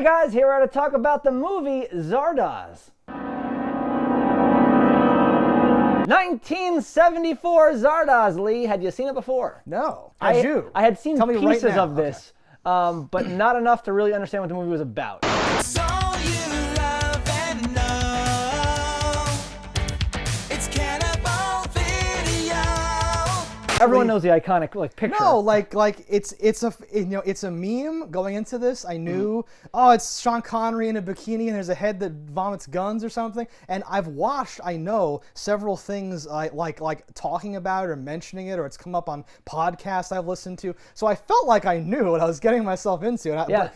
Alright guys, here we are to talk about the movie Zardoz. 1974 Zardoz, Lee. Had you seen it before? No. I had seen Tell me pieces right now. of this, but not enough to really understand what the movie was about. So you love and know it's Cannibal Video. Everyone knows the iconic picture. No, like it's a meme going into this. I knew, oh, it's Sean Connery in a bikini and there's a head that vomits guns or something. And I've watched, I know, several things like talking about it or mentioning it, or it's come up on podcasts I've listened to. So I felt like I knew what I was getting myself into,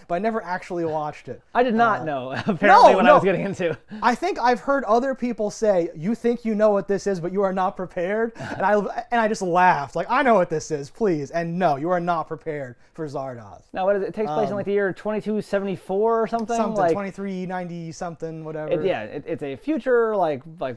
but I never actually watched it. I did not know, apparently, what I was getting into. I think I've heard other people say, you think you know what this is, but you are not prepared. And I just laughed. Like, I know what this is, please. And no, you are not prepared for Zardoz. Now, what is it? It takes place in the year 2274 or something? Something, 2390 something, whatever. It's a future,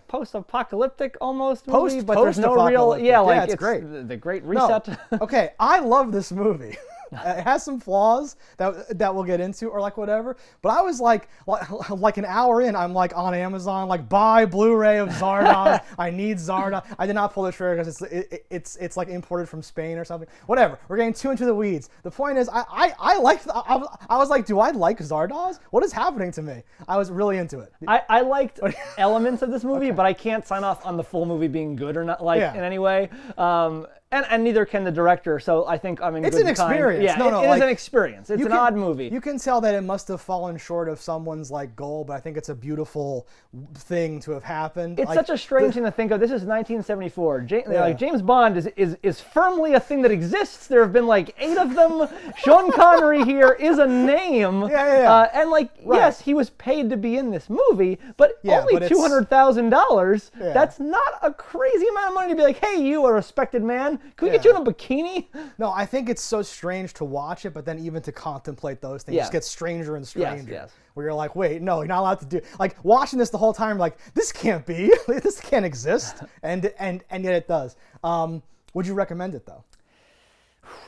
post-apocalyptic almost movie, but there's no real... it's great. The Great Reset. No. Okay, I love this movie. It has some flaws that we'll get into, or whatever. But I was like an hour in, I'm on Amazon, buy Blu-ray of Zardoz. I need Zardoz. I did not pull the trigger because it's imported from Spain or something. Whatever. We're getting too into the weeds. The point is, I was like, do I like Zardoz? What is happening to me? I was really into it. I liked elements of this movie, but I can't sign off on the full movie being good or not, in any way. And neither can the director, so I think I'm in good time. It's an experience. Yeah, it is an experience. It's an odd movie. You can tell that it must have fallen short of someone's goal, but I think it's a beautiful thing to have happened. It's such a strange thing to think of. This is 1974. James Bond is firmly a thing that exists. There have been 8 of them. Sean Connery here is a name. Yes, he was paid to be in this movie, but only $200,000. Yeah. That's not a crazy amount of money to be like, hey, you a respected man. Can we get you in a bikini? No, I think it's so strange to watch it, but then even to contemplate those things just gets stranger and stranger. Yes. Where you're like, wait, no, you're not allowed to do. Watching this the whole time, this can't be. This can't exist, and yet it does. Would you recommend it though?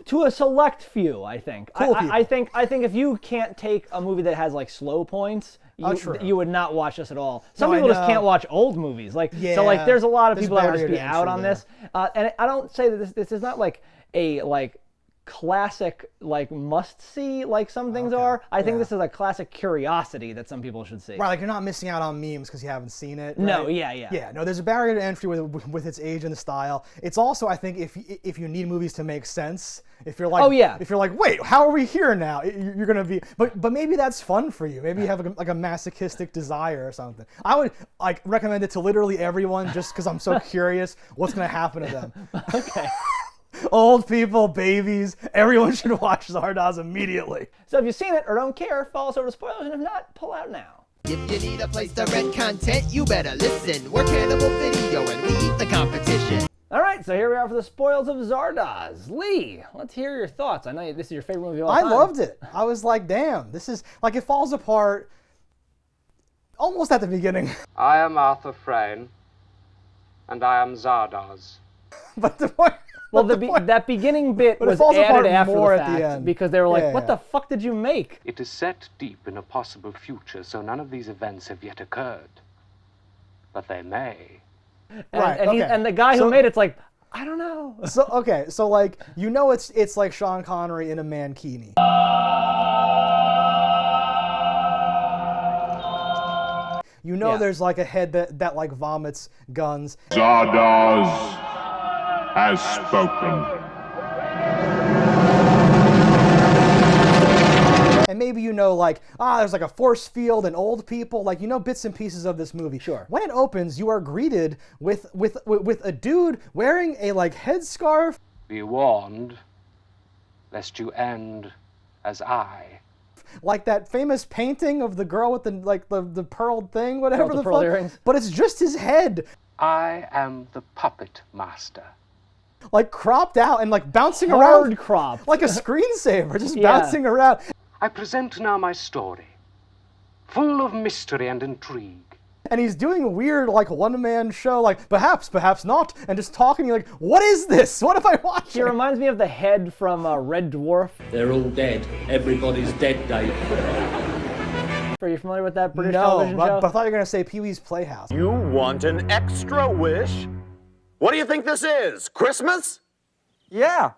To a select few, I think. I think if you can't take a movie that has slow points, you would not watch this at all. Some people just can't watch old movies. So there's a lot of people that would just be out on this. And I don't say that this is not a classic must see some things are. I think this is a classic curiosity that some people should see. Right, you're not missing out on memes because you haven't seen it. Right? No, yeah. No, there's a barrier to entry with its age and the style. It's also, I think, if you need movies to make sense, if you're if you're wait, how are we here now? You're gonna be, but maybe that's fun for you. Maybe you have a masochistic desire or something. I would recommend it to literally everyone just because I'm so curious what's gonna happen to them. Okay. Old people, babies, everyone should watch Zardoz immediately. So if you've seen it or don't care, follow us over to spoilers, and if not, pull out now. If you need a place to rent content, you better listen. We're Cannibal Video and we eat the competition. All right, so here we are for the spoils of Zardoz. Lee, let's hear your thoughts. I know this is your favorite movie of all time. I loved it. I was like, damn, this is it falls apart almost at the beginning. I am Arthur Frayn, and I am Zardoz. But the point. Well, that beginning bit was added after the fact because they were like, what the fuck did you make? It is set deep in a possible future, so none of these events have yet occurred. But they may. And the guy who made it's like, I don't know. So it's like Sean Connery in a mankini. There's a head that vomits guns. Zardoz has spoken. And maybe there's a force field and old people, bits and pieces of this movie. Sure. When it opens, you are greeted with a dude wearing a headscarf. Be warned, lest you end as I. Like that famous painting of the girl with the pearled thing, whatever the pearl fuck. Earrings. But it's just his head. I am the puppet master. Cropped out and bouncing Hard around. cropped. Like a screensaver, just bouncing around. I present now my story, full of mystery and intrigue. And he's doing a weird, one-man show, perhaps, perhaps not, and just talking, what is this? What am I watching? He reminds me of the head from Red Dwarf. They're all dead. Everybody's dead, Dave. Are you familiar with that British No, television show? but I thought you were going to say Pee-wee's Playhouse. You want an extra wish? What do you think this is? Christmas? Yeah.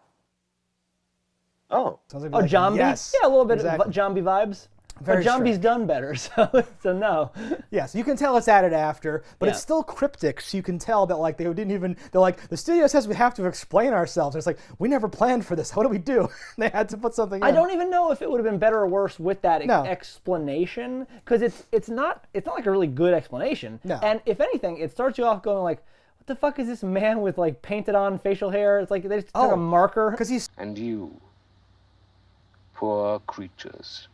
Oh. Sounds like Oh, Zombie? Yes. Yeah, a little bit exactly. of Zombie vibes. Very But Zombie's strange. done better, so no. Yes, you can tell it's added after, but Yeah. it's still cryptic, so you can tell that like they didn't even, they're like, the studio says we have to explain ourselves. It's like, we never planned for this. What do we do? They had to put something in. I don't even know if it would have been better or worse with that No. explanation, because it's not like a really good explanation. No. And if anything, it starts you off going like, what the fuck is this man with like painted on facial hair? It's like they just took a marker. Because he's And you, poor creatures.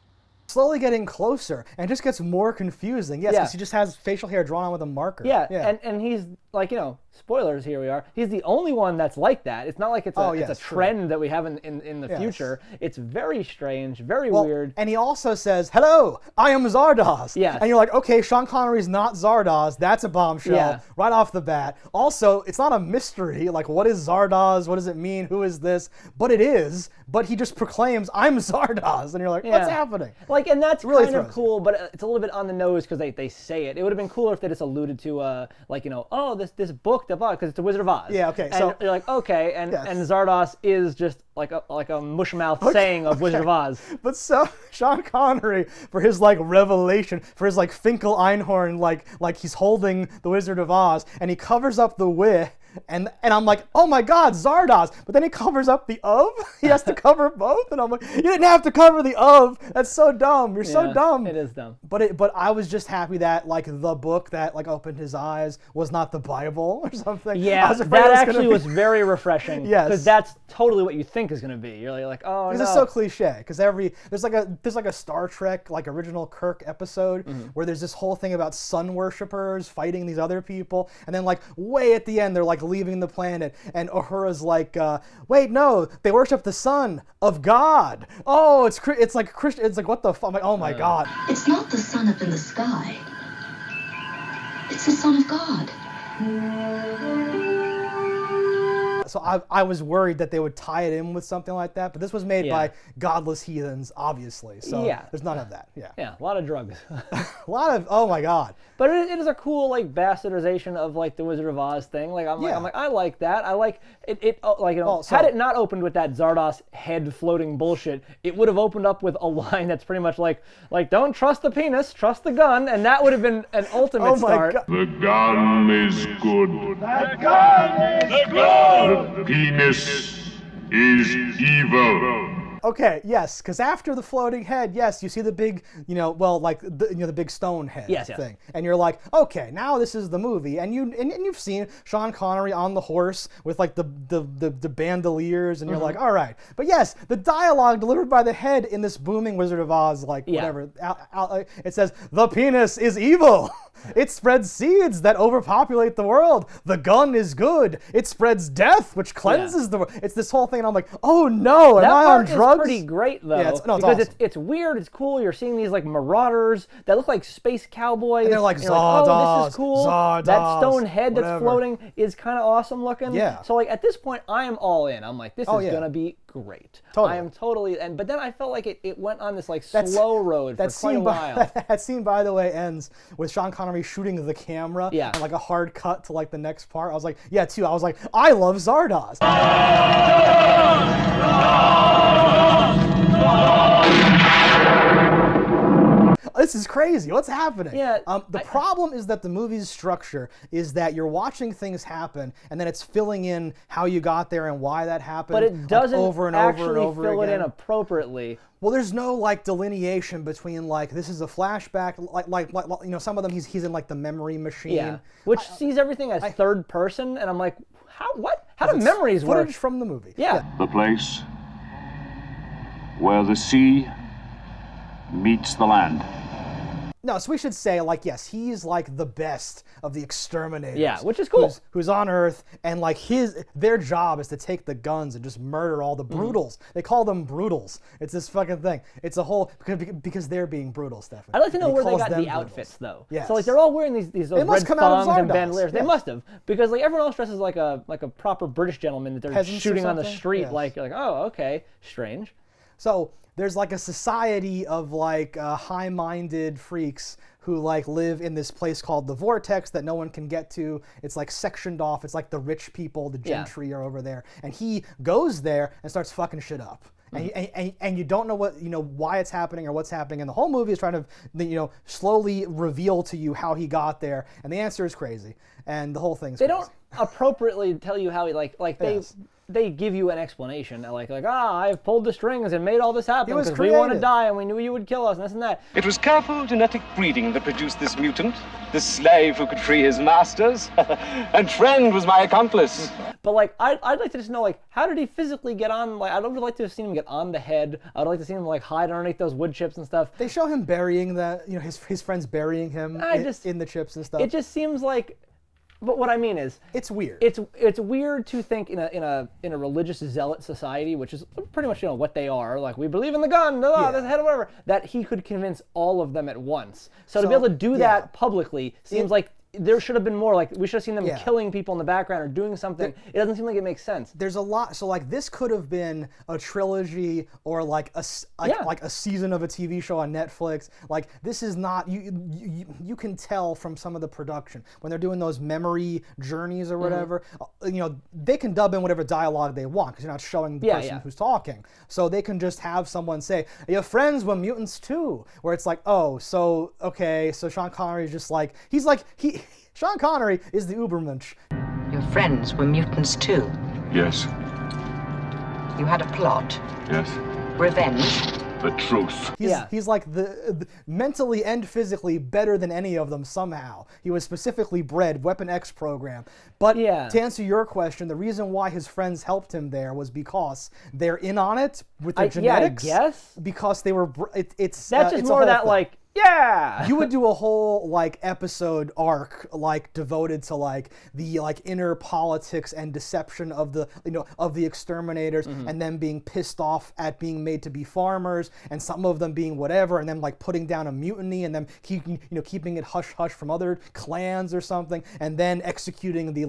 slowly getting closer and just gets more confusing. Yes, Yeah. because he just has facial hair drawn on with a marker. Yeah, and he's like, spoilers, here we are. He's the only one that's like that. It's not like it's a, it's a yes, true. trend that we have in the Yes. future. It's very strange, very Well, weird. And he also says, hello, I am Zardoz. Yes. And you're like, okay, Sean Connery's not Zardoz. That's a bombshell Yeah. right off the bat. Also, it's not a mystery. Like, what is Zardoz? What does it mean? Who is this? But it is. But he just proclaims, I'm Zardoz. And you're like, what's Yeah. happening? Like, and that's Really kind of throws cool, but it's a little bit on the nose because they say it. It would have been cooler if they just alluded to, oh, this book, because it's a Wizard of Oz. Yeah, okay, And so- you're like, okay, and Yes. Zardoz is just like a mushmouth saying of Wizard of Oz. But so Sean Connery, for his like revelation, for his like Finkel Einhorn, like he's holding the Wizard of Oz, and he covers up the wih, and I'm like, oh my God, Zardoz! But then he covers up the of. He has to cover both, and I'm like, you didn't have to cover the of. That's so dumb. You're so Yeah, dumb. It is dumb. But I was just happy that like the book that like opened his eyes was not the Bible or something. I Yeah, was afraid that it was gonna actually be- was very refreshing. Yes. Because that's totally what you think is going to be. You're like, oh, This no. is so cliche because there's like a Star Trek like original Kirk episode where there's this whole thing about sun worshippers fighting these other people, and then like way at the end they're like leaving the planet, and Uhura's like, wait, no, they worship the son of God. Oh, it's like Christian. It's like what the fuck? I'm like, oh my God. It's not the sun up in the sky. It's the Son of God. So I was worried that they would tie it in with something like that, but this was made Yeah. by godless heathens, obviously. So Yeah. there's none of that. Yeah. Yeah, a lot of drugs. A lot of, oh my God. But it is a cool like bastardization of like the Wizard of Oz thing. Like I'm like I like that. I like it. Had it not opened with that Zardoz head floating bullshit, it would have opened up with a line that's pretty much like don't trust the penis, trust the gun, and that would have been an ultimate Oh my start. God. The gun is good. The gun is good. The penis is evil. Okay, yes, because after the floating head, yes, you see the big, the big stone head Yes. thing, and you're like, okay, now this is the movie, and you've seen Sean Connery on the horse with like the bandoliers, and you're like, all right, but yes, the dialogue delivered by the head in this booming Wizard of Oz, whatever, it says the penis is evil. It spreads seeds that overpopulate the world. The gun is good. It spreads death, which cleanses the world. It's this whole thing, and I'm like, oh no, am That I part on is drugs? pretty great though, Yeah, it's because awesome. it's weird, it's cool. You're seeing these like marauders that look like space cowboys. And they're like, you're oh, this Zardoz, is cool. Zardoz, that stone head that's whatever. floating is kind of awesome looking. Yeah. So like at this point, I am all in. I'm like, this is yeah. gonna be great. Totally. I am totally. But then I felt like it went on this like slow road for quite a while. That scene, by the way, ends with Sean Connery shooting the camera. Yeah. And like a hard cut to like the next part. I was like, yeah, too. I was like, I love Zardoz. This is crazy. What's happening? Yeah, The problem is that the movie's structure is that you're watching things happen, and then it's filling in how you got there and why that happened. But it doesn't over and actually over and over fill again. it in appropriately. Well, there's no like delineation between like this is a flashback, like some of them he's in like the memory machine. Yeah. Which sees everything as third person, and I'm like, how do memories work? Footage from the movie. Yeah. The place where the sea meets the land. No, so we should say, like, yes, he's like the best of the exterminators. Yeah, which is cool. Who's on Earth, and like their job is to take the guns and just murder all the brutals. They call them brutals. It's this fucking thing. It's a whole because they're being brutal, Stefan. I'd like to know where they calls got them the brutals. outfits though. Yes. So like they're all wearing these They must red come out of thongs and Zardoz. bandoliers. They Yeah. must have, because like everyone else dresses like a proper British gentleman that they're Peasants or shooting on the something? street. Yes. Like you're like, oh, okay, strange. So there's like a society of like high-minded freaks who like live in this place called the Vortex that no one can get to. It's like sectioned off. It's like the rich people, the gentry are over there. And he goes there and starts fucking shit up. And you don't know why it's happening or what's happening, and the whole movie is trying to slowly reveal to you how he got there, and the answer is crazy, and the whole thing's crazy. They don't appropriately tell you how he they give you an explanation I've pulled the strings and made all this happen because we want to die and we knew you would kill us and this and that. It was careful genetic breeding that produced this mutant, this slave who could free his masters, and Friend was my accomplice. But I'd like to just know how did he physically get on? I'd like to have seen him get on the head. I'd like to see him hide underneath those wood chips and stuff. They show him burying his friends burying him in the chips and stuff. It just seems like. But what I mean is, it's weird. It's weird to think in a religious zealot society, which is pretty much what they are. We believe in the gun, this head, whatever. That he could convince all of them at once. So to be able to do that publicly seems like there should have been more. We should have seen them killing people in the background or doing something. It doesn't seem like it makes sense. There's a lot. So this could have been a trilogy or like a season of a TV show on Netflix. This is not you can tell from some of the production when they're doing those memory journeys or whatever. They can dub in whatever dialogue they want because you're not showing the person who's talking. So they can just have someone say, "Your friends were mutants too," where it's so Sean Connery is just Sean Connery is the Ubermensch. Your friends were mutants too? Yes. You had a plot? Yes. Revenge? The truth. He's the mentally and physically better than any of them somehow. He was specifically bred, Weapon X program. But to answer your question, the reason why his friends helped him there was because they're in on it with their genetics. Yeah, I guess. Because they were, that's just more that thing. You would do a whole episode arc devoted to the inner politics and deception of the of the exterminators and them being pissed off at being made to be farmers and some of them being whatever and then putting down a mutiny and them keeping it hush hush from other clans or something and then executing the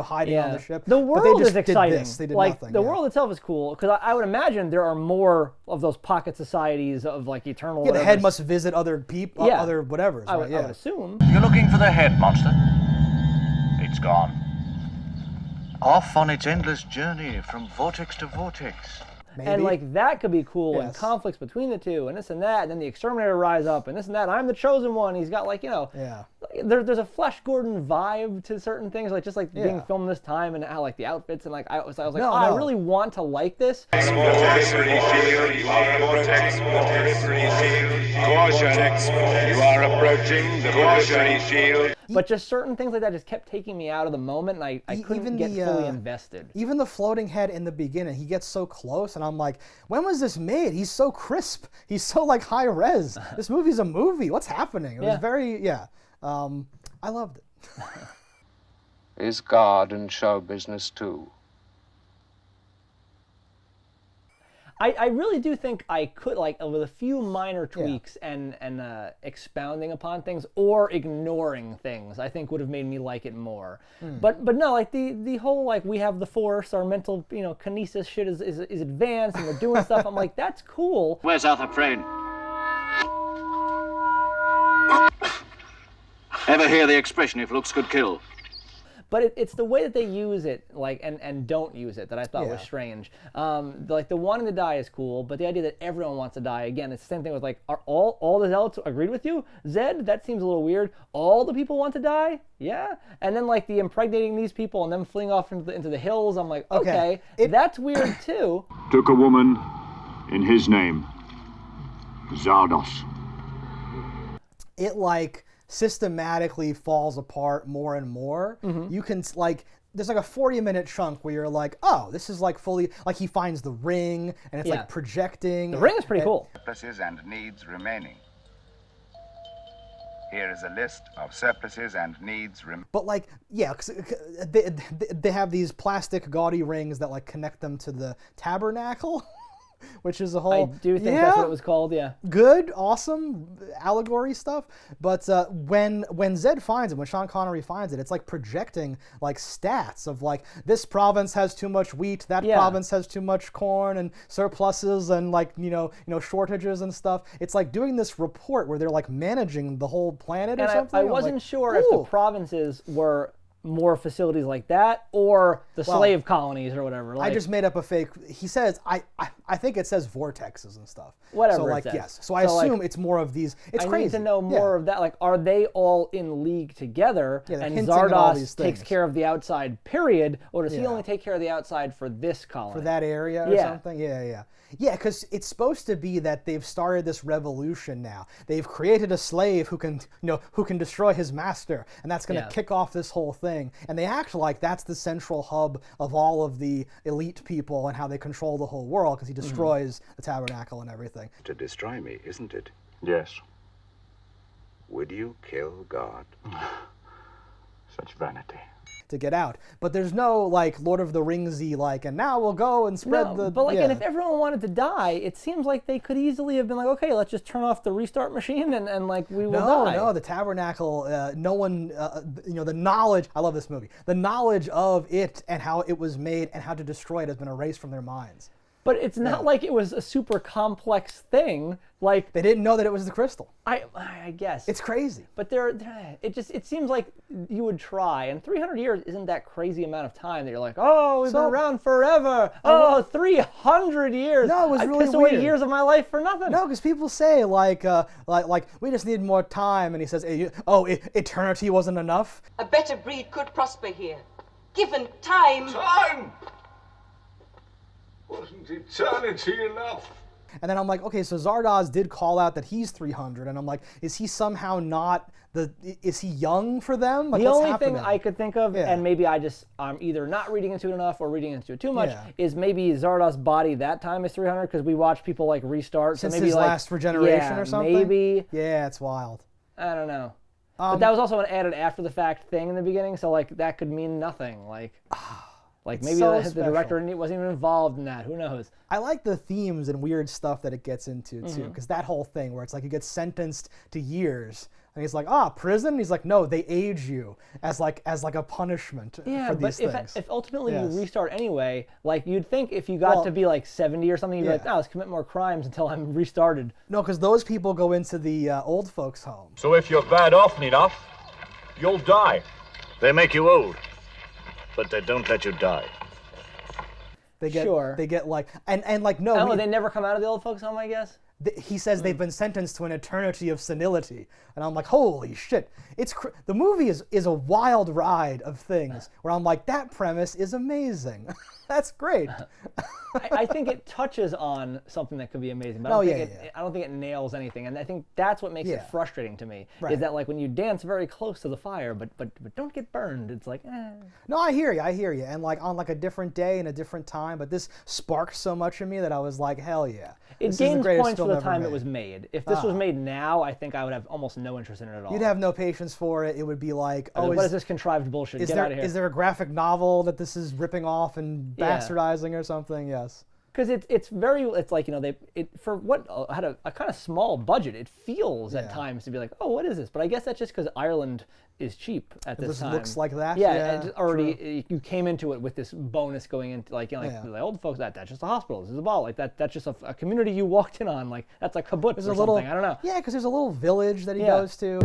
hiding on the ship. The world is exciting. They did nothing. The world itself is cool because I would imagine there are more of those pocket societies of eternal. The head must visit other people, other whatevers. I would assume. You're looking for the head, monster? It's gone. Off on its endless journey from vortex to vortex. Maybe. And that could be cool, and conflicts between the two, and this and that, and then the Exterminator rise up, and this and that. I'm the chosen one. He's got there's a Flash Gordon vibe to certain things, being filmed this time, and how the outfits, and I was I really want to like this. Caution, you are approaching the Vortex shield. But just certain things like that just kept taking me out of the moment, and I couldn't get fully invested. Even the floating head in the beginning, he gets so close, and I'm like, when was this made? He's so crisp. He's so high res. This movie's a movie. What's happening? It was very, I loved it. Is God in show business too? I really do think I could, with a few minor tweaks and expounding upon things or ignoring things, I think would have made me like it more. But no, the whole, we have the Force, our mental, kinesis shit is advanced and we're doing stuff. I'm like, that's cool. Where's Arthur Frayn? Ever hear the expression, if looks could kill? But it's the way that they use it, and don't use it, that I thought was strange. The wanting to die is cool, but the idea that everyone wants to die, again, it's the same thing with are all the zealots agreed with you? Zed, that seems a little weird. All the people want to die? Yeah. And then the impregnating these people and them fleeing off into the hills, I'm like, okay, that's weird too. Took a woman in his name, Zardoz. It systematically falls apart more and more. You can there's a 40-minute chunk where you're oh, this is fully he finds the ring and it's projecting. The ring is pretty cool. Surpluses and needs remaining. Here is a list of surpluses and needs remaining. But cause they have these plastic gaudy rings that connect them to the tabernacle. which is a whole. I do think that's what it was called. Yeah. Good, awesome allegory stuff. But when Zed finds it, when Sean Connery finds it, it's like projecting like stats of like this province has too much wheat, that province has too much corn and surpluses and like you know shortages and stuff. It's like doing this report where they're like managing the whole planet or something. I wasn't sure if the provinces were more facilities like that or the slave colonies or whatever. I just made up a fake. He says I think it says vortexes and stuff. Whatever. So like it says. yes. So I assume it's more of these. It's crazy. I need to know more of that. Like, are they all in league together? Yeah, and Zardoz takes care of the outside. Period. Or does he only take care of the outside for this colony? For that area or something? Yeah. Yeah, because it's supposed to be that they've started this revolution now. They've created a slave who can destroy his master, and that's going to kick off this whole thing. And they act like that's the central hub of all of the elite people and how they control the whole world, because he destroys the tabernacle and everything. To destroy me, isn't it? Yes. Would you kill God? Such vanity. To get out, but there's no like Lord of the Ringsy like, and now we'll go and spread but like, and if everyone wanted to die, it seems like they could easily have been like, okay, let's just turn off the restart machine and like we will die. No, the tabernacle, no one, the knowledge. I love this movie. The knowledge of it and how it was made and how to destroy it has been erased from their minds. But it's not like it was a super complex thing. Like they didn't know that it was the crystal. I guess it's crazy. But it seems like you would try, and 300 years isn't that crazy amount of time that you're like, oh, we've been around forever. 300 years. No, it was really pissed weird. Away years of my life for nothing. No, because people say like we just need more time, and he says, eternity wasn't enough. A better breed could prosper here, given time. Time. Wasn't eternity enough? And then I'm like, okay, so Zardoz did call out that he's 300, and I'm like, is he somehow not is he young for them? Like, the only thing I could think of, and maybe I'm either not reading into it enough or reading into it too much, is maybe Zardoz's body that time is 300 because we watch people like restart. Since so maybe his last regeneration or something? Maybe. Yeah, it's wild. I don't know. But that was also an added after the fact thing in the beginning, so like that could mean nothing. Like maybe the director wasn't even involved in that. Who knows? I like the themes and weird stuff that it gets into too, because that whole thing where it's like you get sentenced to years, and he's like, prison. He's like, no, they age you as like a punishment for these things. But if ultimately you restart anyway, like you'd think if you got to be like 70 or something, you'd be like, let's commit more crimes until I'm restarted. No, because those people go into the old folks' home. So if you're bad often enough, you'll die. They make you old, but they don't let you die. They get like, and like, no. Oh, they never come out of the old folks' home, I guess? He says they've been sentenced to an eternity of senility. And I'm like, holy shit. The movie is a wild ride of things where I'm like, that premise is amazing. That's great. I think it touches on something that could be amazing, but I don't think it nails anything. And I think that's what makes it frustrating to me, is that like when you dance very close to the fire, but don't get burned, it's like, eh. No, I hear you. And like on like a different day and a different time, but this sparked so much in me that I was like, hell yeah. It gains points for the time it was made. If this was made now, I think I would have almost no interest in it at all. You'd have no patience for it. It would be like, what is this contrived bullshit? Get out of here. Is there a graphic novel that this is ripping off and bastardizing or something? Yes. Because it's like, for what had a kind of small budget, it feels at times to be like, oh, what is this? But I guess that's just because Ireland is cheap at this time. It looks like that. Yeah, and already you came into it with this bonus going into the old folks. That's just a hospital. This is a ball. Like that's just a community you walked in on. Like that's a kibbutz or something. I don't know. Yeah, because there's a little village that he goes to.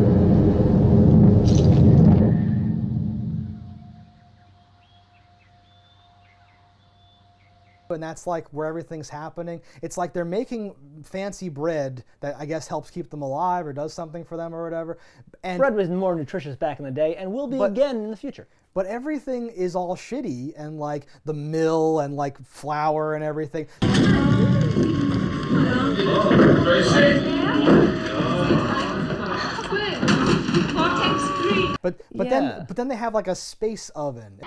And that's like where everything's happening. It's like they're making fancy bread that I guess helps keep them alive or does something for them or whatever. And bread was more nutritious back in the day and will be again in the future. But everything is all shitty, and like the mill and like flour and everything. But then they have like a space oven.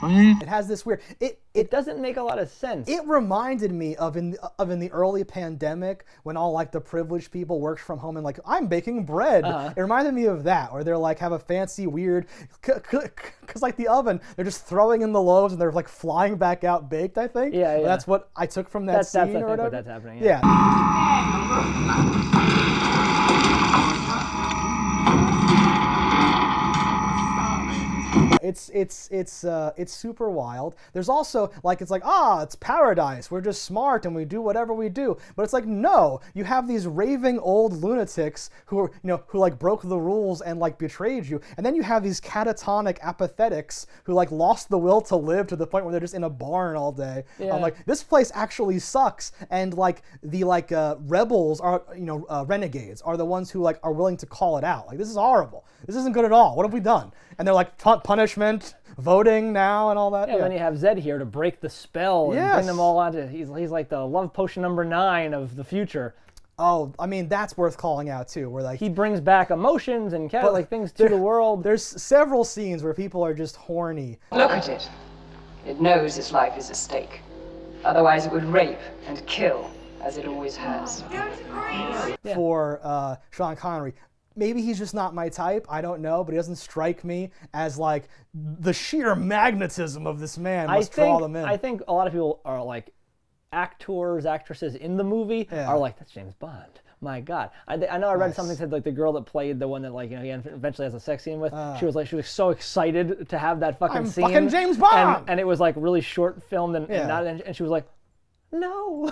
It has this weird. It doesn't make a lot of sense. It reminded me of in the early pandemic when all like the privileged people worked from home and like I'm baking bread. It reminded me of that, where they're like have a fancy weird, cause like the oven, they're just throwing in the loaves and they're like flying back out baked. I think. Yeah. That's what I took from that scene or whatever. That's happening. Yeah. It's super wild. There's also like it's paradise. We're just smart and we do whatever we do. But it's like no, you have these raving old lunatics who are who like broke the rules and like betrayed you, and then you have these catatonic apathetics who like lost the will to live to the point where they're just in a barn all day. Yeah. I'm like this place actually sucks, and like the rebels are renegades are the ones who like are willing to call it out. Like this is horrible. This isn't good at all. What have we done? And they're like punishment, voting now, and all that. Yeah, then you have Zed here to break the spell and bring them all onto. He's like the love potion number 9 of the future. Oh, I mean that's worth calling out too. Where like he brings back emotions and like things to the world. There's several scenes where people are just horny. Look at it. It knows its life is at stake. Otherwise, it would rape and kill, as it always has. For Sean Connery. Maybe he's just not my type, I don't know, but he doesn't strike me as like the sheer magnetism of this man must draw them in. I think a lot of people are like actors, actresses in the movie are like, that's James Bond. My God. I know I read something that said like the girl that played the one that like he eventually has a sex scene with, she was so excited to have that fucking scene. I'm fucking James Bond! And it was like really short filmed and she was like, no.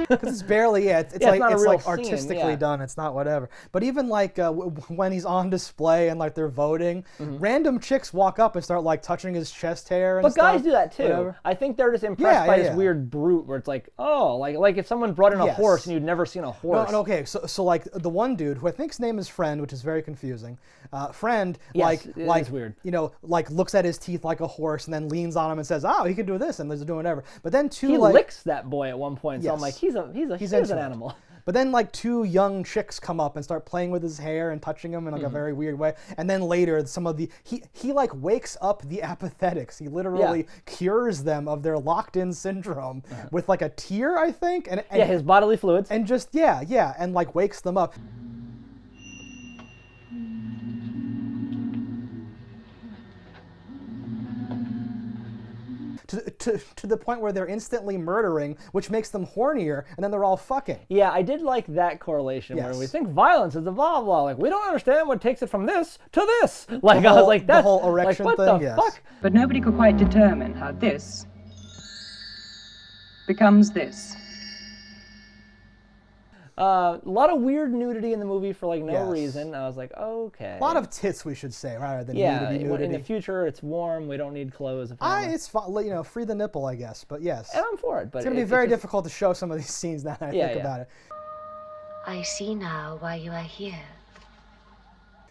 Because it's barely it's like artistically done. It's not whatever. But even like when he's on display and like they're voting, random chicks walk up and start like touching his chest hair. And but stuff, guys do that too. Whatever. I think they're just impressed by this weird brute where it's like, oh, like if someone brought in a horse and you'd never seen a horse. No, okay. So like the one dude who I think his name is Friend, which is very confusing. Friend is weird. Like looks at his teeth like a horse and then leans on him and says, oh, he can do this and he's doing whatever. But then he licks that boy at one point. So I'm like, he's an animal. But then like 2 young chicks come up and start playing with his hair and touching him in like a very weird way. And then later some of the he like wakes up the apathetics. He literally cures them of their locked-in syndrome with like a tear, I think. And his bodily fluids. And just and like wakes them up. To the point where they're instantly murdering, which makes them hornier, and then they're all fucking. Yeah, I did like that correlation where we think violence is a blah blah. Like we don't understand what takes it from this to this. Like I was like, that's the whole erection like, thing. What the fuck? But nobody could quite determine how this becomes this. A lot of weird nudity in the movie for like no reason. I was like, okay. A lot of tits, we should say, rather than nudity. In the future, it's warm. We don't need clothes. It's fun, free the nipple, I guess. But yes, and I'm for it. But it's gonna be very difficult to show some of these scenes now that I think about it. I see now why you are here.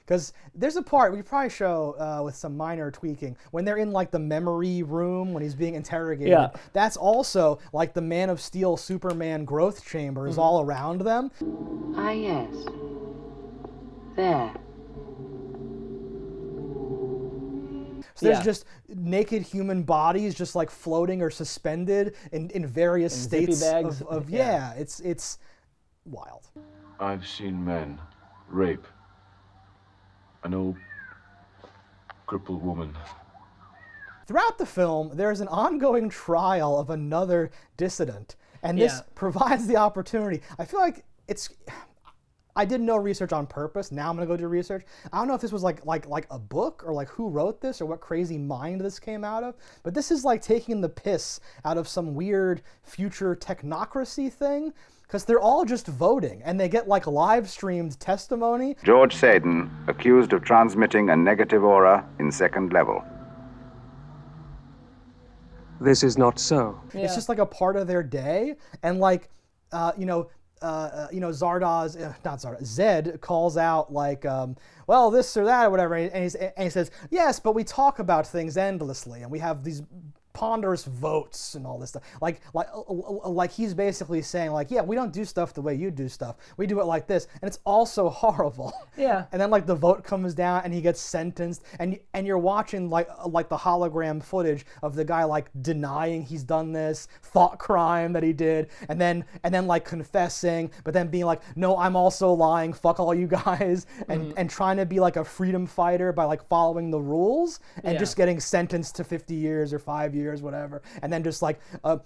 Because there's a part we could probably show with some minor tweaking when they're in like the memory room when he's being interrogated. Yeah. That's also like the Man of Steel Superman growth chamber is all around them. Ah, yes. There. So there's just naked human bodies just like floating or suspended in various states bags. of it's wild. I've seen men rape an old crippled woman. Throughout the film, there's an ongoing trial of another dissident, and this provides the opportunity. I feel like I did no research on purpose. Now I'm gonna go do research. I don't know if this was like a book or like who wrote this or what crazy mind this came out of, but this is like taking the piss out of some weird future technocracy thing. Because they're all just voting, and they get like live-streamed testimony. George Seddon, accused of transmitting a negative aura in 2nd level. This is not so. It's just like a part of their day, and like, Zardoz, not Zardoz, Zed calls out like, well, this or that or whatever, and he says, yes, but we talk about things endlessly, and we have these ponderous votes and all this stuff. Like he's basically saying like, yeah, we don't do stuff the way you do stuff. We do it like this, and it's also horrible. Yeah. And then like the vote comes down and he gets sentenced, and you're watching like the hologram footage of the guy like denying he's done this thought crime that he did, and then like confessing, but then being like, no, I'm also lying, fuck all you guys, and trying to be like a freedom fighter by like following the rules, and just getting sentenced to 50 years or 5 years, whatever, and then just like,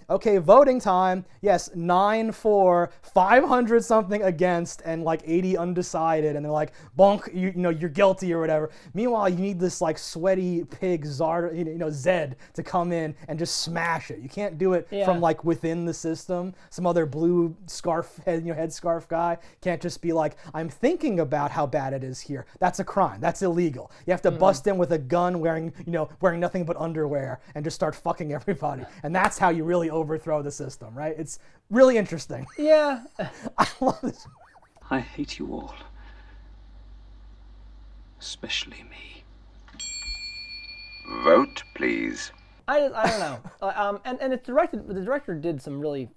okay, voting time, yes, 9 for, 500 something against, and like 80 undecided, and they're like, bonk, you know, you're guilty or whatever. Meanwhile, you need this like sweaty pig Zed to come in and just smash it. You can't do it from like within the system. Some other blue headscarf guy can't just be like, I'm thinking about how bad it is here. That's a crime. That's illegal. You have to bust in with a gun wearing nothing but underwear and just start fucking everybody. And that's how you really overthrow the system, right? It's really interesting. Yeah. I love this. I hate you all. Especially me. Vote, please. I don't know. And it's directed. The director did some really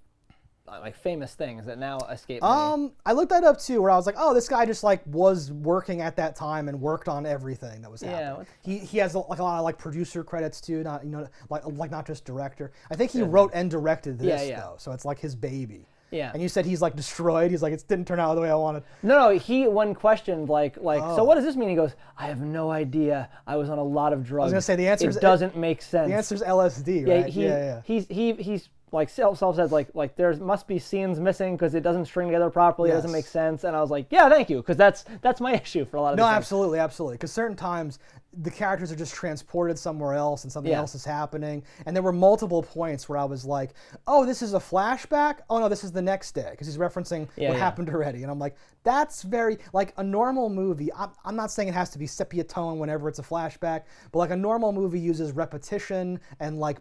like famous things that now escape me. I looked that up too, where I was like, oh, this guy just like was working at that time and worked on everything that was happening. He has like a lot of like producer credits too, not like not just director. I think he wrote and directed this though, so it's like his baby. Yeah. And you said he's like destroyed. He's like, it didn't turn out the way I wanted. No, he when questioned like so what does this mean? He goes, I have no idea. I was on a lot of drugs. I was gonna say the answer is doesn't make sense. The answer's LSD, right? He's like self says like there must be scenes missing because it doesn't string together properly. It doesn't make sense. And I was like, yeah, thank you, because that's my issue for a lot of. No, absolutely. Because certain times the characters are just transported somewhere else and something else is happening. And there were multiple points where I was like, oh, this is a flashback? Oh no, this is the next day, because he's referencing what happened already. And I'm like, that's very, like a normal movie, I'm not saying it has to be sepia tone whenever it's a flashback, but like a normal movie uses repetition and like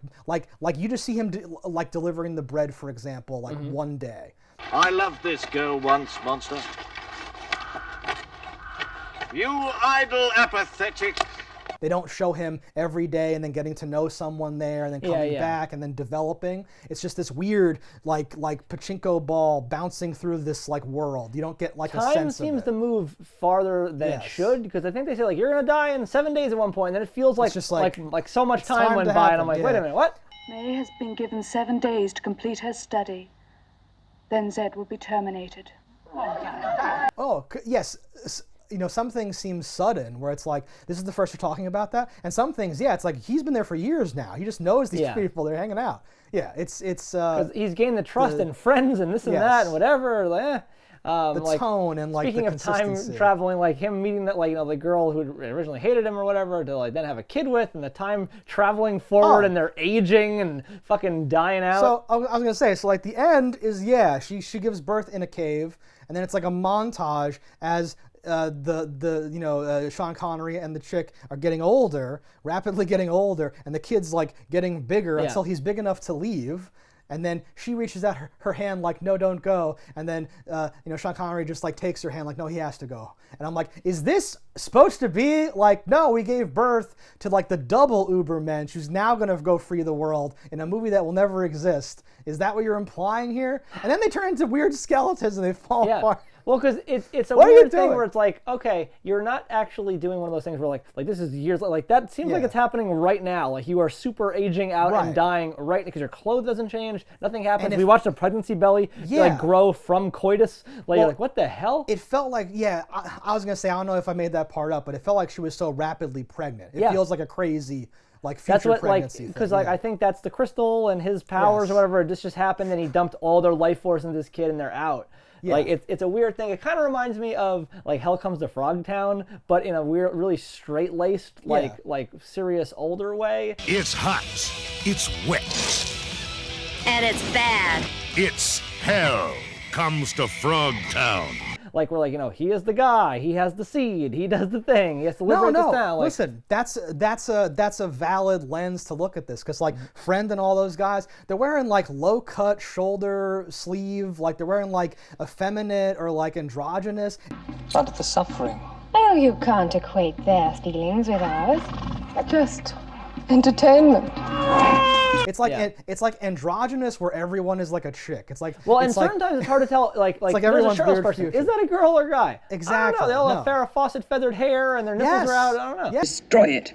you just see him like delivering the bread, for example, like one day. I loved this girl once, monster. You idle, apathetic. They don't show him every day and then getting to know someone there and then coming back and then developing. It's just this weird like pachinko ball bouncing through this like world. You don't get like a sense of it. Time seems to move farther than it should, because I think they say like you're gonna die in 7 days at one point, and then it feels like just like so much time went by, and I'm like, wait a minute, what? May has been given 7 days to complete her study. Then Zed will be terminated. Oh yes. You know, some things seem sudden, where it's like, this is the first you're talking about that, and some things, it's like he's been there for years now. He just knows these people. They're hanging out. Yeah, it's. He's gained the trust and friends and this and that and whatever. The tone and like speaking the of time traveling, like him meeting that the girl who originally hated him or whatever to like then have a kid with, and the time traveling forward and they're aging and fucking dying out. So I was gonna say, so like the end is she gives birth in a cave, and then it's like a montage as Sean Connery and the chick are getting older, rapidly getting older, and the kid's like getting bigger until he's big enough to leave. And then she reaches out her hand like, no, don't go. And then, Sean Connery just like takes her hand like, no, he has to go. And I'm like, is this supposed to be like, no, we gave birth to like the double Ubermensch who's now going to go free the world in a movie that will never exist. Is that what you're implying here? And then they turn into weird skeletons and they fall apart. Well, because it's a weird thing where it's like, okay, you're not actually doing one of those things where like this is years, like that seems like it's happening right now. Like you are super aging out and dying right, because your clothes doesn't change, nothing happens. We watched a pregnancy belly like grow from coitus. Like you're like, what the hell? It felt like, I was gonna say, I don't know if I made that part up, but it felt like she was so rapidly pregnant. It feels like a crazy like future pregnancy because I think that's the crystal and his powers or whatever. This just happened and he dumped all their life force into this kid and they're out. Like it's a weird thing. It kind of reminds me of like Hell Comes to Frogtown, but in a weird, really straight-laced, like serious older way. It's hot. It's wet. And it's bad. It's Hell Comes to Frogtown. Like we're like, he is the guy. He has the seed. He does the thing. He has to liberate this town. Like, listen, that's a valid lens to look at this, because like Friend and all those guys, they're wearing like low cut shoulder sleeve, like they're wearing like effeminate or like androgynous. But the suffering. Well, you can't equate their feelings with ours. Just entertainment. It's like androgynous where everyone is like a chick. It's like and certain times it's hard to tell. Like everyone's a person. Is that a girl or a guy? Exactly. I don't know. They all have Farrah Fawcett feathered hair and their nipples are out. I don't know. Yes. Destroy it.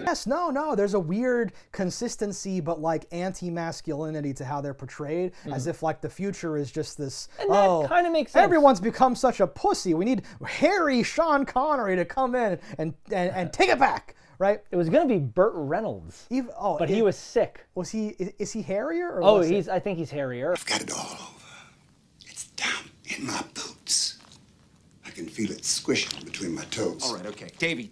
Yes, no. There's a weird consistency, but like anti-masculinity to how they're portrayed, as if like the future is just this. And that kind of makes sense. Everyone's become such a pussy. We need hairy Sean Connery to come in and take it back. Right? It was gonna be Burt Reynolds, but he was sick. Was he? Is he hairier? Or I think he's hairier. I've got it all over. It's down in my boots. I can feel it squishing between my toes. All right, okay. Davey.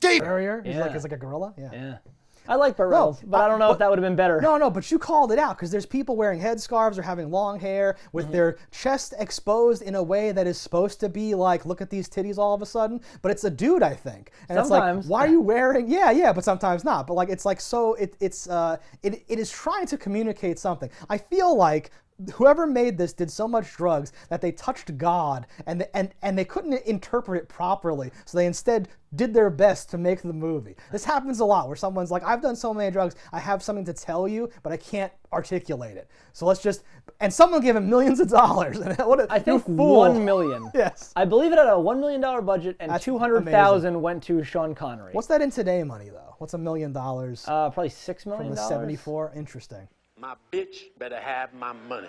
Hairier? He's like a gorilla? Yeah. I like Burt Reynolds, but I don't know if that would have been better. No, but you called it out because there's people wearing headscarves or having long hair with their chest exposed in a way that is supposed to be like, look at these titties all of a sudden. But it's a dude, I think. And sometimes. It's like, why are you wearing? Yeah, but sometimes not. But like, it's like so. It is trying to communicate something. I feel like whoever made this did so much drugs that they touched God and they couldn't interpret it properly, so they instead did their best to make the movie. This happens a lot where someone's like, I've done so many drugs, I have something to tell you, but I can't articulate it. So let's just, and someone gave him millions of dollars. I think 1 million. Yes. I believe it had a $1 million budget and 200,000 went to Sean Connery. What's that in today money though? What's $1 million? Probably $6 million. From the 74. Interesting. My bitch better have my money.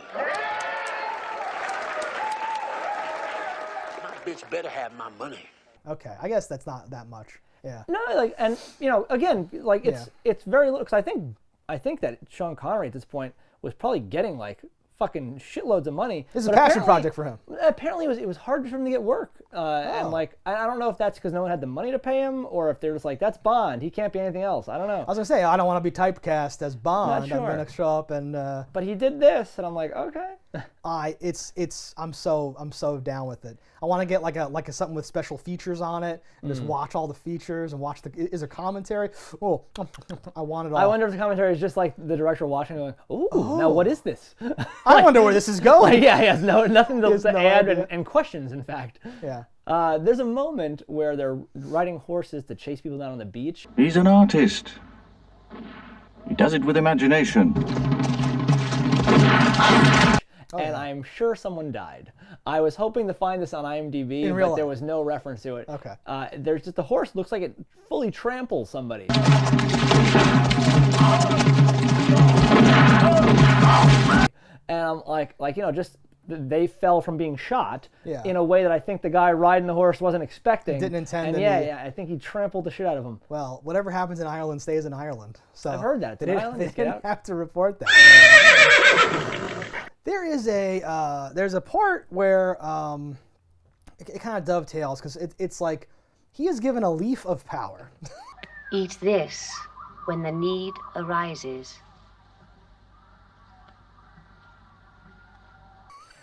My bitch better have my money. Okay, I guess that's not that much. Yeah. No, and again, it's very little, because I think that Sean Connery at this point was probably getting like fucking shitloads of money. This is a passion project for him. Apparently, it was hard for him to get work, and like I don't know if that's because no one had the money to pay him, or if they're just like, that's Bond, he can't be anything else. I don't know. I was gonna say, I don't want to be typecast as Bond. Not sure. I'm gonna show up and. But he did this, and I'm like, okay. I'm so down with it. I want to get like a something with special features on it and just watch all the features and watch is there commentary? Oh, I want it all. I wonder if the commentary is just like the director watching going, ooh, now what is this? I wonder where this is going. Yeah, nothing to add and questions, in fact. Yeah. There's a moment where they're riding horses to chase people down on the beach. He's an artist. He does it with imagination. And I'm sure someone died. I was hoping to find this on IMDb, but there was no reference to it. Okay. There's just the horse looks like it fully tramples somebody. And I'm like just they fell from being shot in a way that I think the guy riding the horse wasn't expecting. Didn't intend. And I think he trampled the shit out of him. Well, whatever happens in Ireland stays in Ireland. So I've heard that. They didn't have to report that. There's a part where it kind of dovetails because it's like he is given a leaf of power. Eat this when the need arises.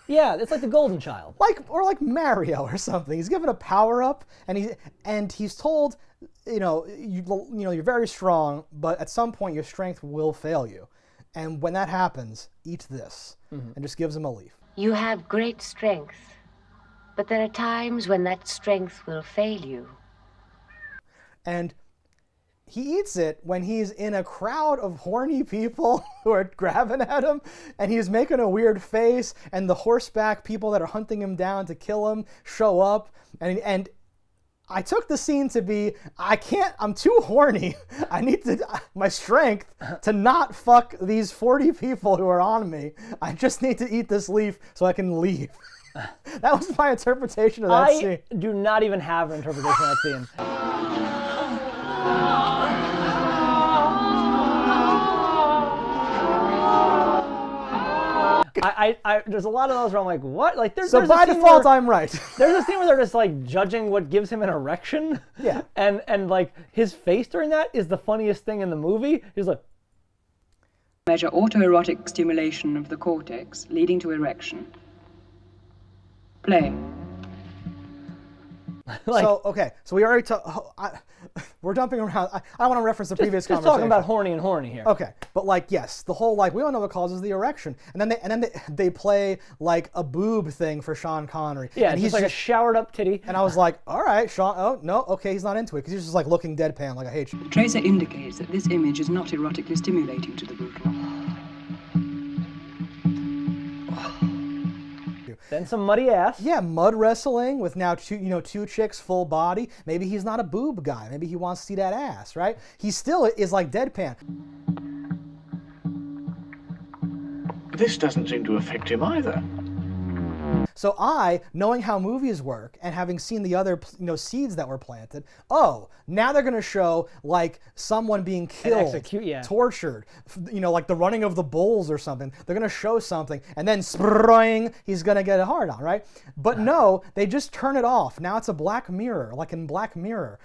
Yeah, it's like the Golden Child. Like Mario or something. He's given a power up, and he's told, you're very strong, but at some point your strength will fail you, and when that happens, eat this, and just gives him a leaf. You have great strength, but there are times when that strength will fail you. And he eats it when he's in a crowd of horny people who are grabbing at him, and he's making a weird face, and the horseback people that are hunting him down to kill him show up, and I took the scene to be, I'm too horny. I need my strength to not fuck these 40 people who are on me. I just need to eat this leaf so I can leave. That was my interpretation of that scene. I do not even have an interpretation of that scene. There's a lot of those where I'm like, what? Like, there's by default, I'm right. There's a scene where they're just like judging what gives him an erection. Yeah. And like his face during that is the funniest thing in the movie. He's like, measure autoerotic stimulation of the cortex, leading to erection. Play. So we already we're jumping around. I don't want to reference the previous conversation. Just talking about horny here. Okay, but like, yes, the whole like we don't know what causes the erection, and then they play like a boob thing for Sean Connery. Yeah, and he's like a showered up titty. And I was like, all right, Sean. Oh no, okay, he's not into it because he's just like looking deadpan, like I hate you. The tracer indicates that this image is not erotically stimulating to the brutal. Then some muddy ass. Yeah, mud wrestling with now two chicks full body. Maybe he's not a boob guy. Maybe he wants to see that ass, right? He still is like deadpan. This doesn't seem to affect him either. So knowing how movies work and having seen the other seeds that were planted, now they're going to show like someone being killed, tortured, like the running of the bulls or something. They're going to show something, and then spring, he's going to get a hard on, right? But no, they just turn it off. Now it's a Black Mirror, like in Black Mirror.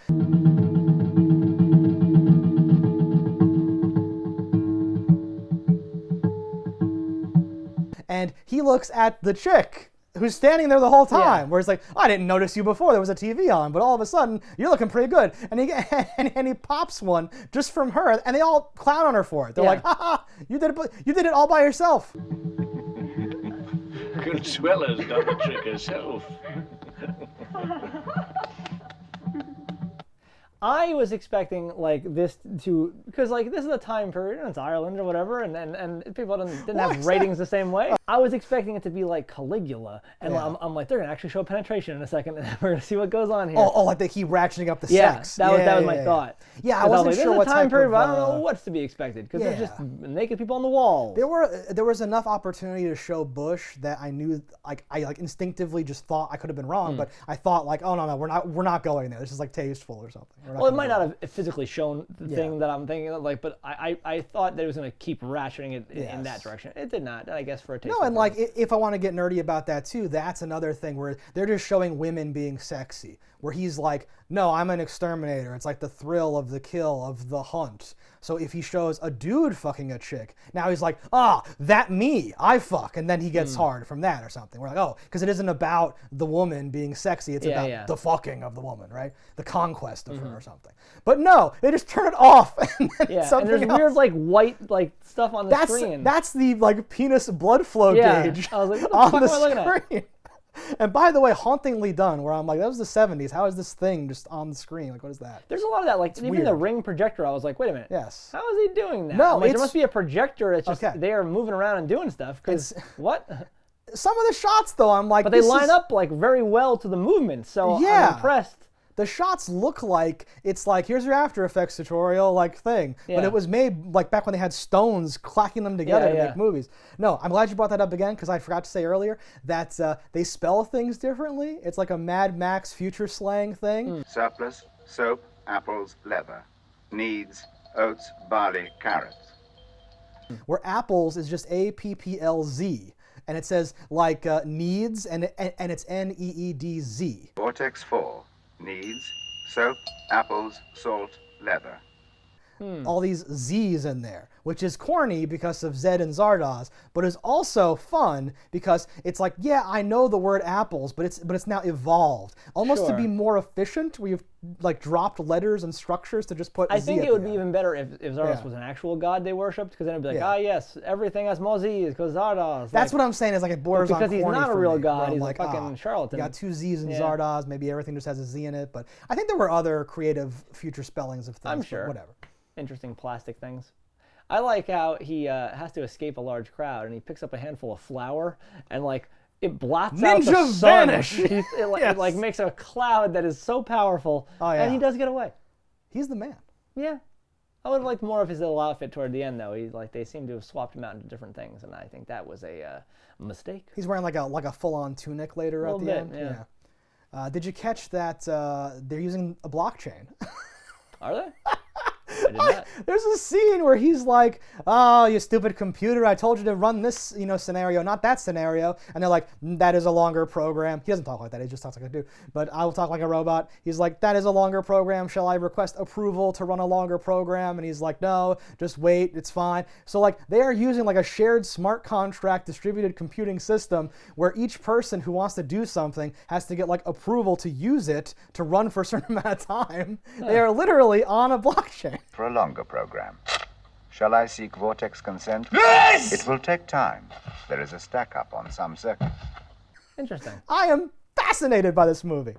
And he looks at the chick who's standing there the whole time, where he's like, I didn't notice you before, there was a TV on, but all of a sudden, you're looking pretty good. And he pops one just from her, and they all clown on her for it. They're like, ha, you did it all by yourself. Consuela's done the trick herself. I was expecting like this to, because like this is a time period, it's Ireland or whatever, and people didn't have ratings the same way. I was expecting it to be like Caligula, and I'm like, they're gonna actually show penetration in a second, and we're gonna see what goes on here. Like they keep ratcheting up the sex. That was my thought. Yeah, I wasn't sure what this is a time period, but I don't know what's to be expected because there's just naked people on the walls. There was enough opportunity to show Bush that I knew, like I instinctively just thought I could have been wrong, but I thought like, oh no, we're not going there. This is like tasteful or something. Well, it might not have physically shown the thing that I'm thinking of, like, but I thought that it was going to keep ratcheting it in that direction. It did not, I guess, for a taste. No, and like, if I want to get nerdy about that too, that's another thing where they're just showing women being sexy, where he's like, no, I'm an exterminator. It's like the thrill of the kill, of the hunt. So if he shows a dude fucking a chick, now he's like, that me, I fuck, and then he gets hard from that or something. We're like, because it isn't about the woman being sexy, it's about the fucking of the woman, right? The conquest of her or something. But no, they just turn it off. And then and there's weird like white like stuff on the screen. That's the like penis blood flow gauge I was like, what the fuck am I looking at? And by the way, hauntingly done, where I'm like, that was the 70s. How is this thing just on the screen? Like, what is that? There's a lot of that. Like, it's even weird. The Ring projector, I was like, wait a minute. Yes. How is he doing that? No, there must be a projector that's just they are moving around and doing stuff. Because what? Some of the shots, though, I'm like, but they line up like very well to the movement. So I'm impressed. The shots look like it's like, here's your After Effects tutorial like thing, but it was made like back when they had stones clacking them together to make movies. No, I'm glad you brought that up again because I forgot to say earlier that they spell things differently. It's like a Mad Max future slang thing. Surplus, soap, apples, leather. Needs, oats, barley, carrots. Where apples is just APPLZ. And it says like needs and it's NEEDZ. Vortex 4. Needs, soap, apples, salt, leather. All these Z's in there, which is corny because of Zed and Zardoz, but is also fun because it's like, I know the word apples, but it's now evolved. Almost to be more efficient, we've like dropped letters and structures to just put I think it would be even better if Zardoz was an actual god they worshipped, because then it'd be like, yes, everything has more Z's because Zardoz. That's what I'm saying, is like it borders on corny. Because he's not a real god, he's like, a fucking charlatan. You got two Z's in Zardoz, maybe everything just has a Z in it, but I think there were other creative future spellings of things. I'm sure. Whatever. Interesting plastic things. I like how he has to escape a large crowd and he picks up a handful of flour and like it blots out the sun. Vanish! It like makes a cloud that is so powerful, and he does get away. He's the man. Yeah. I would have liked more of his little outfit toward the end, though. They seem to have swapped him out into different things, and I think that was a mistake. He's wearing like a full-on tunic later at the end. Yeah. Did you catch that they're using a blockchain? Are they? There's a scene where he's like, "Oh, you stupid computer! I told you to run this, scenario, not that scenario." And they're like, "That is a longer program." He doesn't talk like that. He just talks like a dude. But I will talk like a robot. He's like, "That is a longer program. Shall I request approval to run a longer program?" And he's like, "No, just wait. It's fine." So like they are using like a shared smart contract distributed computing system where each person who wants to do something has to get like approval to use it to run for a certain amount of time. They are literally on a blockchain. For a longer program. Shall I seek Vortex consent? Yes! It will take time. There is a stack up on some circuits. Interesting. I am fascinated by this movie.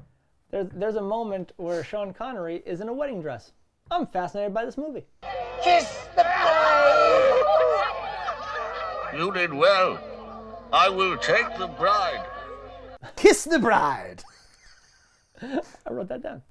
There's a moment where Sean Connery is in a wedding dress. I'm fascinated by this movie. Kiss the bride! You did well. I will take the bride. Kiss the bride. I wrote that down.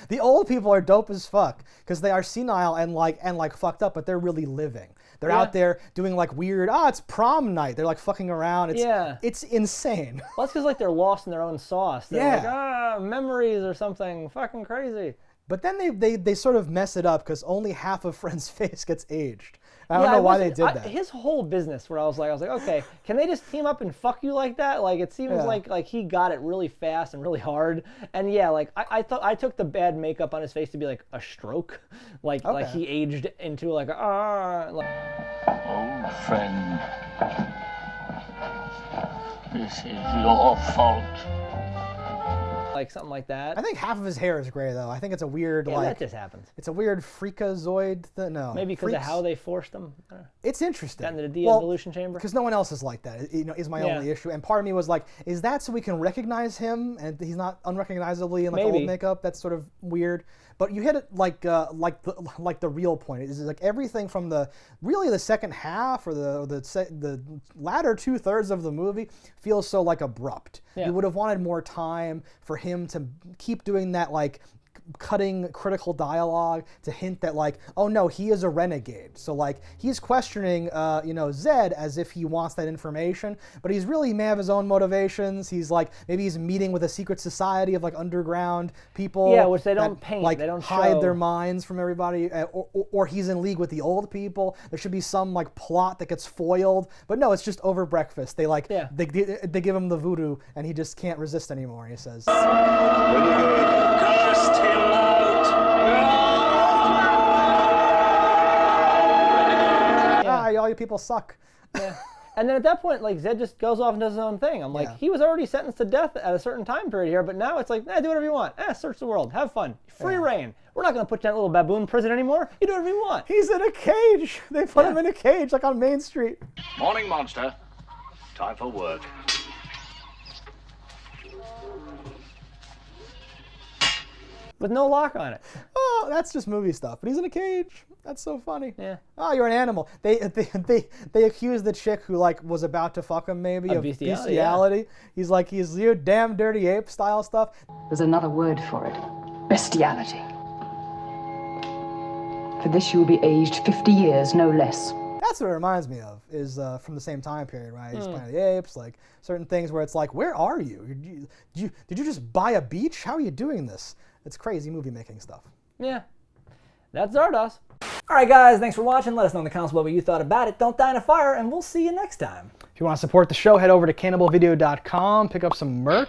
The old people are dope as fuck because they are senile and like fucked up, but they're really living. They're out there doing like weird. It's prom night. They're like fucking around. It's insane. Well, that's because like they're lost in their own sauce. They're like, memories or something fucking crazy. But then they sort of mess it up because only half of Friend's face gets aged. I don't know why they did that. His whole business, where I was like, okay, can they just team up and fuck you like that? Like it seems like he got it really fast and really hard. And yeah, like I thought I took the bad makeup on his face to be like a stroke, like he aged into like Old friend, this is your fault. Like something like that. I think half of his hair is gray though. I think it's a weird that just happens. It's a weird freakazoid thing. No, maybe because of how they forced him. It's interesting. Got into the de-evolution chamber. Because no one else is like that. Is my only issue. And part of me was like, is that so we can recognize him and he's not unrecognizably in like old makeup? That's sort of weird. But you hit it like the real point. It's like everything from the second half or the latter 2/3 of the movie feels so like abrupt. You would have wanted more time for him to keep doing that like cutting critical dialogue to hint that like, oh no, he is a renegade. So like he's questioning Zed as if he wants that information, but he's really may have his own motivations. He's like maybe he's meeting with a secret society of like underground people. Yeah, which they don't paint. Like they don't hide their minds from everybody, or he's in league with the old people. There should be some like plot that gets foiled, but no, it's just over breakfast. They like they give him the voodoo and he just can't resist anymore. He says. Cursed him out! All you people suck. Yeah. And then at that point, like Zed just goes off and does his own thing. I'm like, he was already sentenced to death at a certain time period here, but now it's like, do whatever you want. Search the world, have fun, free reign. We're not gonna put you in that little baboon prison anymore. You do whatever you want. He's in a cage. They put him in a cage, like on Main Street. Morning, monster. Time for work. With no lock on it. Oh, that's just movie stuff. But he's in a cage. That's so funny. Yeah. Oh, you're an animal. They accuse the chick who like was about to fuck him maybe of bestiality. Yeah. He's like, he's you damn dirty ape style stuff. There's another word for it. Bestiality. For this you will be aged 50 years, no less. That's what it reminds me of, is from the same time period, right? He's Planet of the Apes, like certain things where it's like, where are you? Did you just buy a beach? How are you doing this? It's crazy movie making stuff. Yeah. That's Zardoz. Alright guys, thanks for watching. Let us know in the comments below what you thought about it. Don't die in a fire, and we'll see you next time. If you want to support the show, head over to cannibalvideo.com, pick up some merch.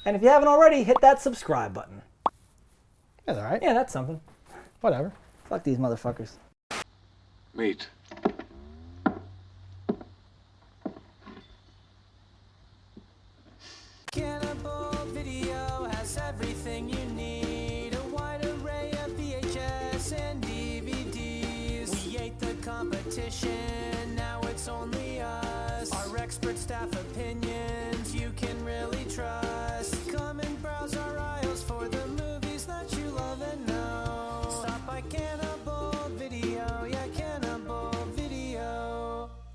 And if you haven't already, hit that subscribe button. That's alright. Yeah, that's something. Whatever. Fuck these motherfuckers. Meet. Cannibal Video has everything you need. A wide array of VHS and DVDs. We ate the competition, now it's only us. Our expert staff opinion